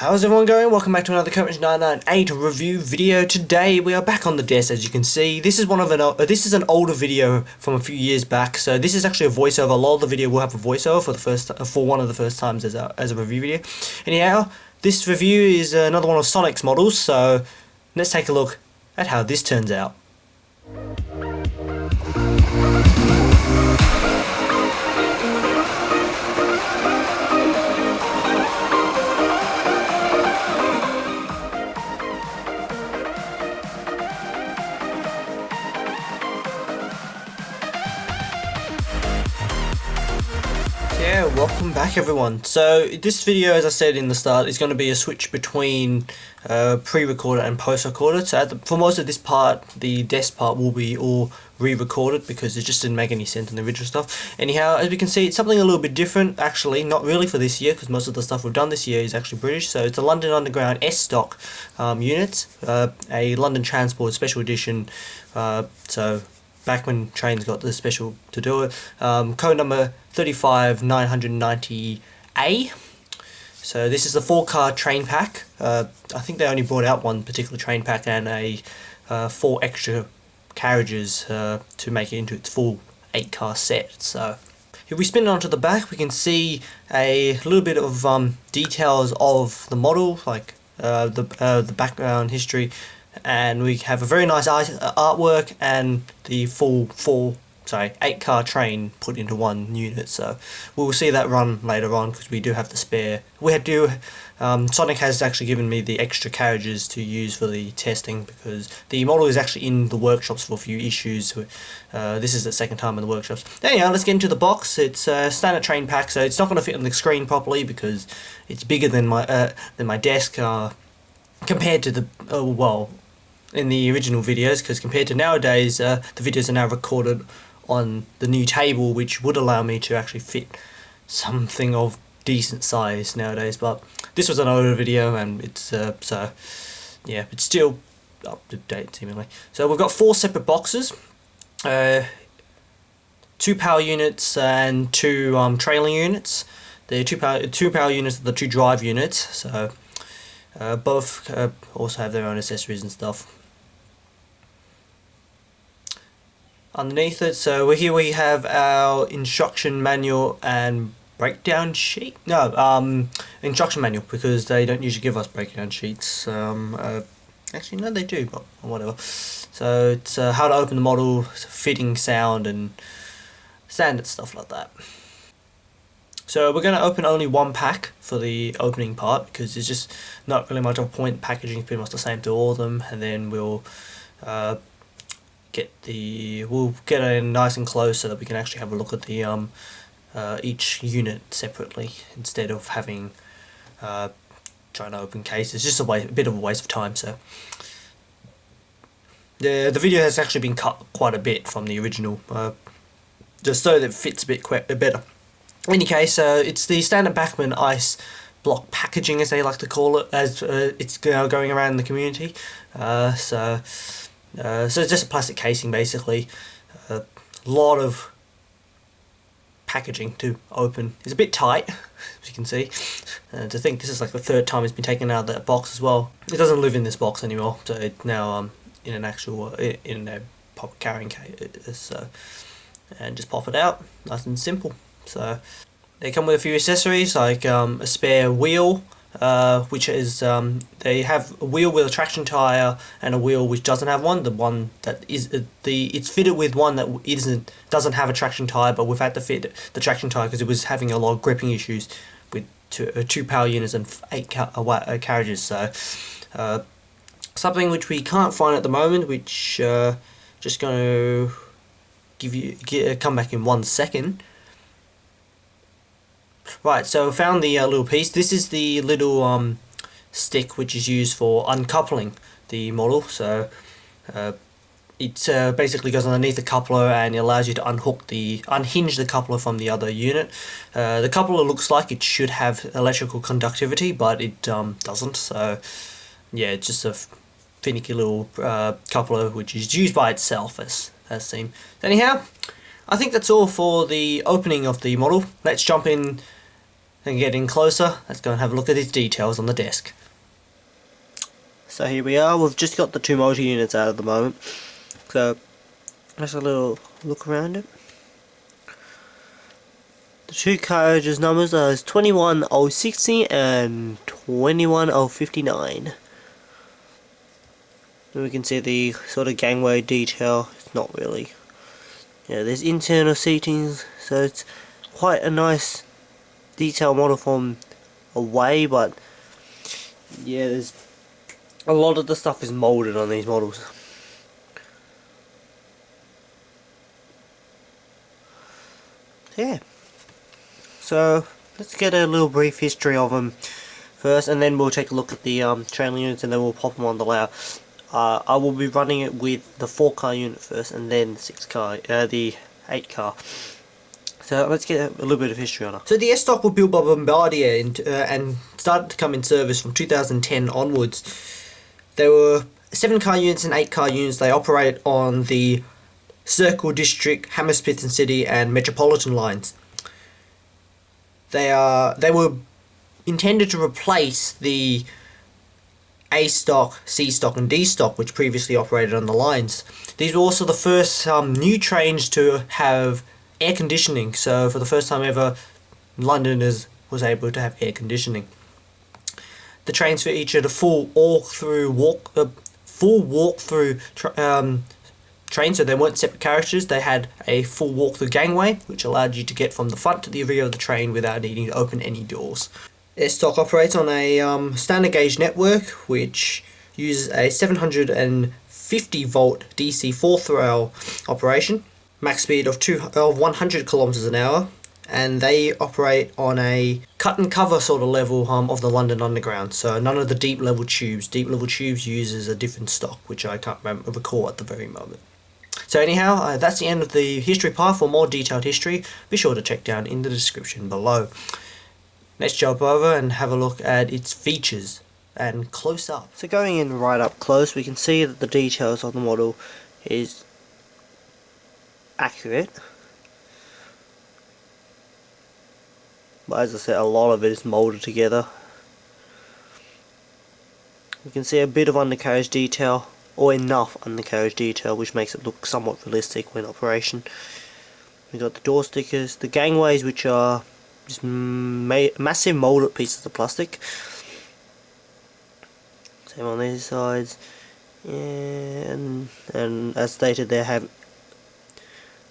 How's everyone going? Welcome back to another Carriages 998 review video. Today we are back on the desk, as you can see. This is this is an older video from a few years back, so this is actually a voiceover. A lot of the video will have a voiceover for one of the first times as a review video. Anyhow, this review is another one of Sonic's models, so let's take a look at how this turns out. Yeah, welcome back everyone. So this video, as I said in the start, is going to be a switch between pre-recorded and post-recorded. So for most of this part, the desk part will be all re-recorded because it just didn't make any sense in the original stuff. Anyhow, as we can see, it's something a little bit different. Actually, not really for this year, because most of the stuff we've done this year is actually British. So it's a London Underground S-Stock unit, a London Transport Special Edition. So Bachmann trains got the special to do it. Code number 35990A. So this is the 4-car train pack. I think they only brought out one particular train pack and a 4 extra carriages to make it into its full 8-car set. So if we spin it onto the back, we can see a little bit of details of the model, like the background history. And we have a very nice artwork and the full 8-car train put into one unit. So we'll see that run later on because we do have the spare. Sonic has actually given me the extra carriages to use for the testing because the model is actually in the workshops for a few issues. This is the second time in the workshops. Anyhow, let's get into the box. It's a standard train pack, so it's not going to fit on the screen properly because it's bigger than my desk compared to the in the original videos, because compared to nowadays, the videos are now recorded on the new table, which would allow me to actually fit something of decent size nowadays. But this was an older video, and it's yeah, it's still up to date seemingly. So we've got 4 separate boxes, 2 power units and 2 trailing units. The two power units are the 2 drive units, so both also have their own accessories and stuff. Underneath it, so here we have our instruction manual and breakdown sheet. No, instruction manual, because they don't usually give us breakdown sheets. Actually, no, they do, but whatever. So it's how to open the model, fitting, sound, and standard stuff like that. So we're going to open only one pack for the opening part because there's just not really much of a point. Packaging is pretty much the same to all of them, and then we'll get it nice and close so that we can actually have a look at the each unit separately instead of having trying to open cases. Just a bit of a waste of time. So the video has actually been cut quite a bit from the original, just so that it fits a bit better. In any case, it's the standard Bachmann ice block packaging, as they like to call it, as it's going around in the community. So it's just a plastic casing, basically. A lot of packaging to open. It's a bit tight, as you can see. To think this is like the 3rd time it's been taken out of that box as well. It doesn't live in this box anymore, so it's now in a proper carrying case. So, and just pop it out, nice and simple. So they come with a few accessories like a spare wheel, which is they have a wheel with a traction tire and a wheel which doesn't have one. The one that is it's fitted with one that doesn't have a traction tire, but we've had to fit the traction tire because it was having a lot of gripping issues with 2 power units and 8 carriages. So something which we can't find at the moment, which just going to come back in 1 second. Right, so I found the little piece. This is the little stick which is used for uncoupling the model. So it basically goes underneath the coupler and it allows you to unhinge the coupler from the other unit. The coupler looks like it should have electrical conductivity, but it doesn't. So yeah, it's just a finicky little coupler which is used by itself, as seen. Anyhow, I think that's all for the opening of the model. Let's jump in And getting closer, let's go and have a look at these details on the desk. So here we are, we've just got the two motor units out at the moment. So, just a little look around it. The two carriages numbers are 21060 and 21059. And we can see the sort of gangway detail. It's not really. Yeah, there's internal seatings, so it's quite a nice detail model from away, but yeah, there's a lot of the stuff is molded on these models. Yeah, so let's get a little brief history of them first, and then we'll take a look at the trailing units, and then we'll pop them on the layout. I will be running it with the 4-car unit first, and then the 8-car. So let's get a little bit of history on it. So the S-Stock were built by Bombardier and started to come in service from 2010 onwards. There were 7-car units and 8-car units. They operate on the Circle District, Hammersmith City and Metropolitan lines. They were intended to replace the A-Stock, C-Stock and D-Stock, which previously operated on the lines. These were also the first new trains to have air conditioning, so for the first time ever, Londoners was able to have air conditioning. The trains featured a full walk-through train, so they weren't separate carriages. They had a full walk-through gangway, which allowed you to get from the front to the rear of the train without needing to open any doors. S-Stock operates on a standard gauge network, which uses a 750 volt DC 4th rail operation, max speed of 100 kilometers an hour, and they operate on a cut and cover sort of level of the London Underground. So none of the deep level tubes. Deep level tubes uses a different stock, which I can't recall at the very moment. So anyhow, that's the end of the history part. For more detailed history, be sure to check down in the description below. Let's jump over and have a look at its features and close up. So going in right up close, we can see that the details on the model is accurate. But as I said, a lot of it is molded together. We can see a bit of undercarriage detail, or enough undercarriage detail, which makes it look somewhat realistic when in operation. We got the door stickers, the gangways, which are just massive molded pieces of plastic. Same on these sides, and as stated, they have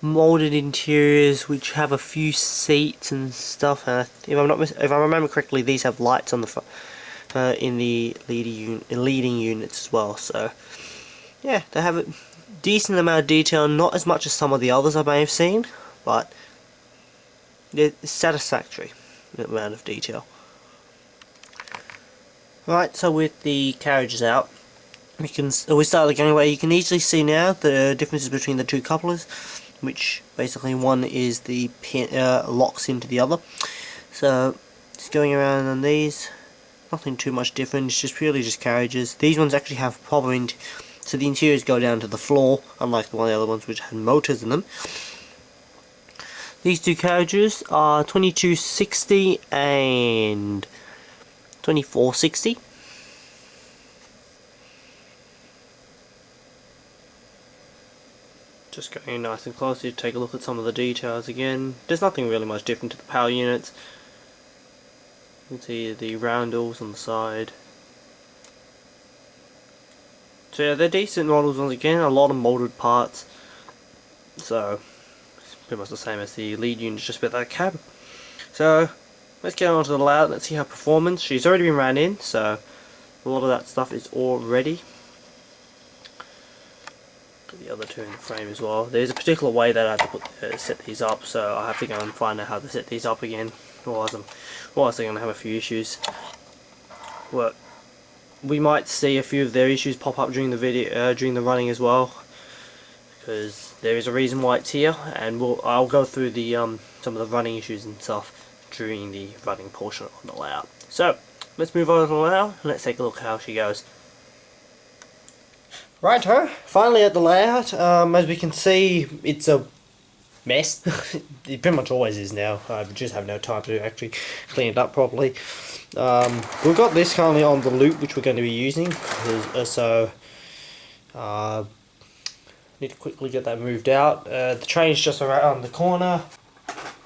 molded interiors which have a few seats and stuff. If I remember correctly, these have lights on the front in the leading units as well. So yeah, they have a decent amount of detail, not as much as some of the others I may have seen, but it's satisfactory amount of detail. Right, so with the carriages out, we start the gangway. You can easily see now the differences between the two couplers, which basically one is the pin locks into the other. So just going around on these, nothing too much different. It's just purely just carriages. These ones actually have proper so the interiors go down to the floor, unlike the one of the other ones which had motors in them. These two carriages are 2260 and 2460. Just going nice and close to take a look at some of the details again. There's nothing really much different to the power units. You can see the roundels on the side. So yeah, they're decent models once again, a lot of molded parts. So it's pretty much the same as the lead unit, just with that cab. So let's get on to the layout, let's see her performance. She's already been ran in, so a lot of that stuff is all ready. Put the other two in the frame as well. There's a particular way that I have to set these up, so I have to go and find out how to set these up again. Otherwise I'm going to have a few issues. Well, we might see a few of their issues pop up during the video, during the running as well, because there is a reason why it's here, and I'll go through the some of the running issues and stuff during the running portion of the layout. So let's move on to the layout and let's take a look how she goes. Righto, finally at the layout. As we can see, it's a mess. It pretty much always is now. I just have no time to actually clean it up properly. We've got this currently on the loop, which we're going to be using. Need to quickly get that moved out. The train's just around the corner,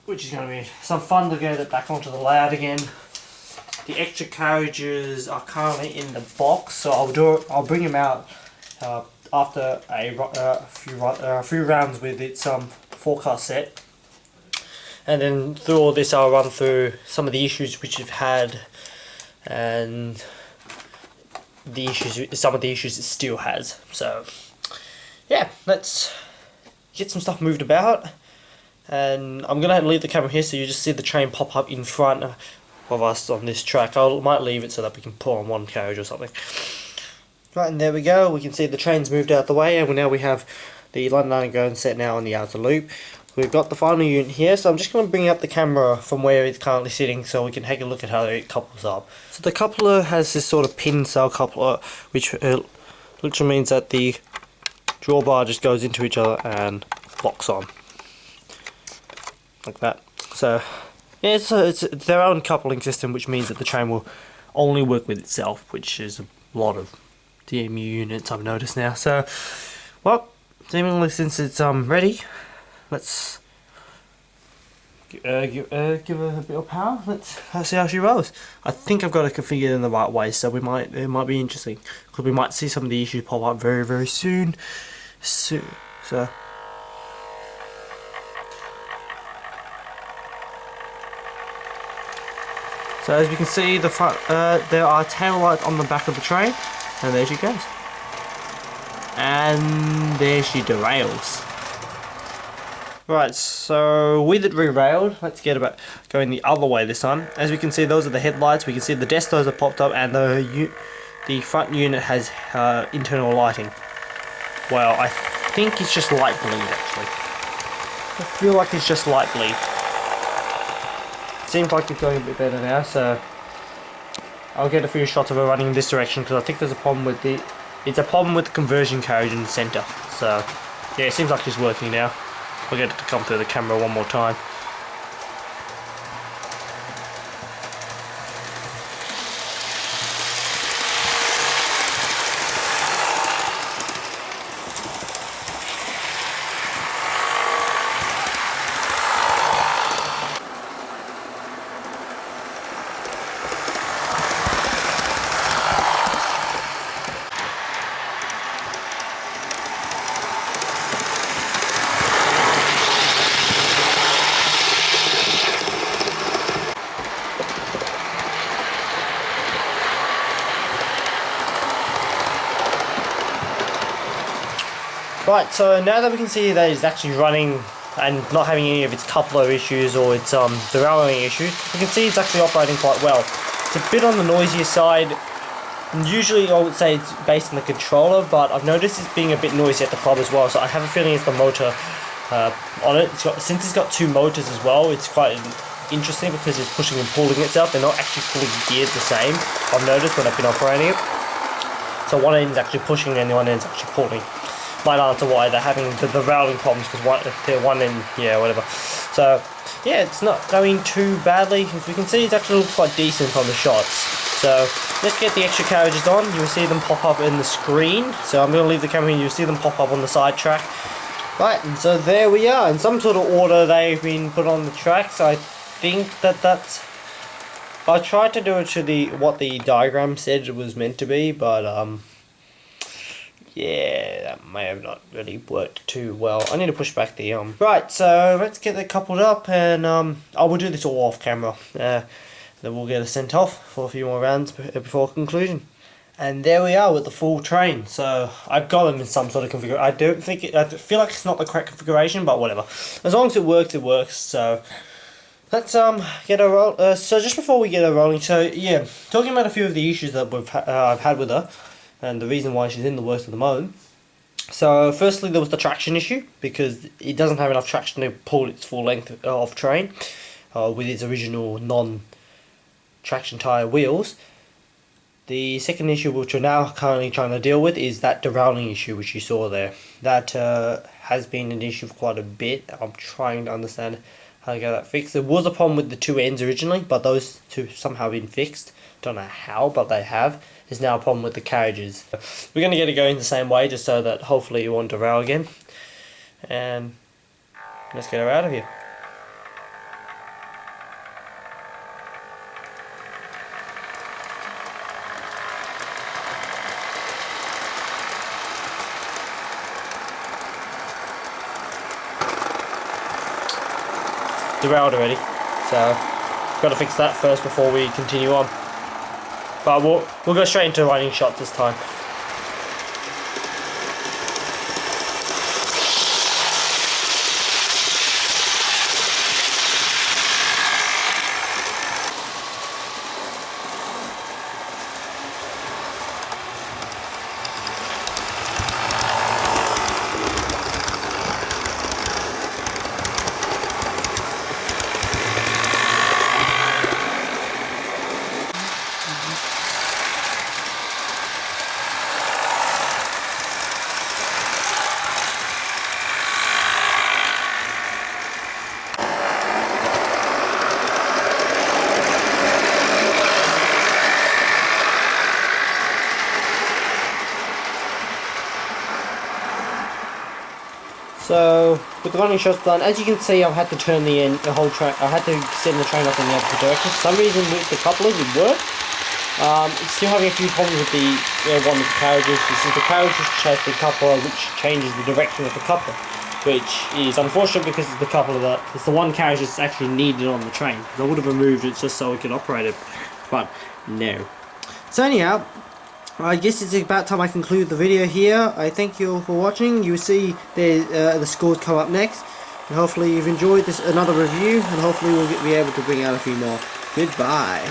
which is going to be some fun to get it back onto the layout again. The extra carriages are currently in the box, so I'll bring them out after a few rounds with its forecast set. And then through all this I'll run through some of the issues which you've had and some of the issues it still has. So yeah, let's get some stuff moved about, and I'm gonna leave the camera here so you just see the train pop up in front of us on this track. I might leave it so that we can pull on one carriage or something. Right, and there we go. We can see the train's moved out the way, and now we have the London Underground set now on the outer loop. We've got the final unit here, so I'm just going to bring up the camera from where it's currently sitting so we can take a look at how it couples up. So the coupler has this sort of pin style coupler, which literally means that the drawbar just goes into each other and locks on. Like that. So yeah, it's their own coupling system, which means that the train will only work with itself, which is a lot of DMU units I've noticed now. So, well, seemingly since it's ready, let's give her a bit of power. Let's see how she rolls. I think I've got it configured in the right way, so it might be interesting, because we might see some of the issues pop up very, very soon. So as we can see, the front there are tail lights on the back of the train, and there she goes, and there she derails. Right, so with it re-railed, let's get about going the other way this time. As we can see, those are the headlights. We can see the destos are popped up, and the front unit has internal lighting. Well, I think it's just light bleed actually. I feel like it's just light bleed. Seems like it's going a bit better now, so I'll get a few shots of her running in this direction, because I think there's a problem with it's a problem with the conversion carriage in the centre. So yeah, it seems like it's working now. I'll get it to come through the camera one more time. Right, so now that we can see that it's actually running and not having any of its coupler issues or its derailing issues, we can see it's actually operating quite well. It's a bit on the noisier side. Usually I would say it's based on the controller, but I've noticed it's being a bit noisy at the club as well, so I have a feeling it's the motor on it. Since it's got two motors as well, it's quite interesting because it's pushing and pulling itself. They're not actually fully geared the same, I've noticed when I've been operating it. So one end is actually pushing and the one end is actually pulling. Might answer why they're having the railing problems, because one end, yeah, whatever. So yeah, it's not going too badly. As we can see, it actually looks quite decent on the shots. So let's get the extra carriages on. You'll see them pop up in the screen. So I'm going to leave the camera here. You'll see them pop up on the side track. Right, and so there we are. In some sort of order they've been put on the tracks. I think that's... I tried to do it to what the diagram said it was meant to be, but yeah, that may have not really worked too well. I need to push back the Right, so let's get it coupled up, and I will do this all off camera. Then we'll get it sent off for a few more rounds before conclusion. And there we are with the full train. So I've got them in some sort of configuration. I feel like it's not the correct configuration, but whatever. As long as it works, it works. So let's get a roll. So just before we get her rolling, so yeah, talking about a few of the issues that I've had with her, and the reason why she's in the worst at the moment. So firstly, there was the traction issue, because it doesn't have enough traction to pull its full length of train with its original non-traction tyre wheels. The second issue which we're now currently trying to deal with is that derailing issue which you saw there. That has been an issue for quite a bit. I'm trying to understand how to get that fixed. There was a problem with the two ends originally, but those two somehow been fixed. Don't know how, but they have. There's now a problem with the carriages. We're going to get it going the same way, just so that hopefully it won't derail again. And let's get her out of here. Derailed already, so got to fix that first before we continue on. But we'll go straight into running shots this time. So with the running shots done, as you can see, I've had to turn the whole train. I had to send the train up in the other direction. For some reason, with the couplers, it worked. It's still having a few problems with the one with the carriages. This is the carriages which has the coupler, which changes the direction of the coupler, which is unfortunate because it's the coupler that it's the one carriage that's actually needed on the train. I would have removed it just so we could operate it, but no. So anyhow, I guess it's about time I conclude the video here. I thank you all for watching. You see the scores come up next, and hopefully you've enjoyed this another review, and hopefully we'll be able to bring out a few more. Goodbye.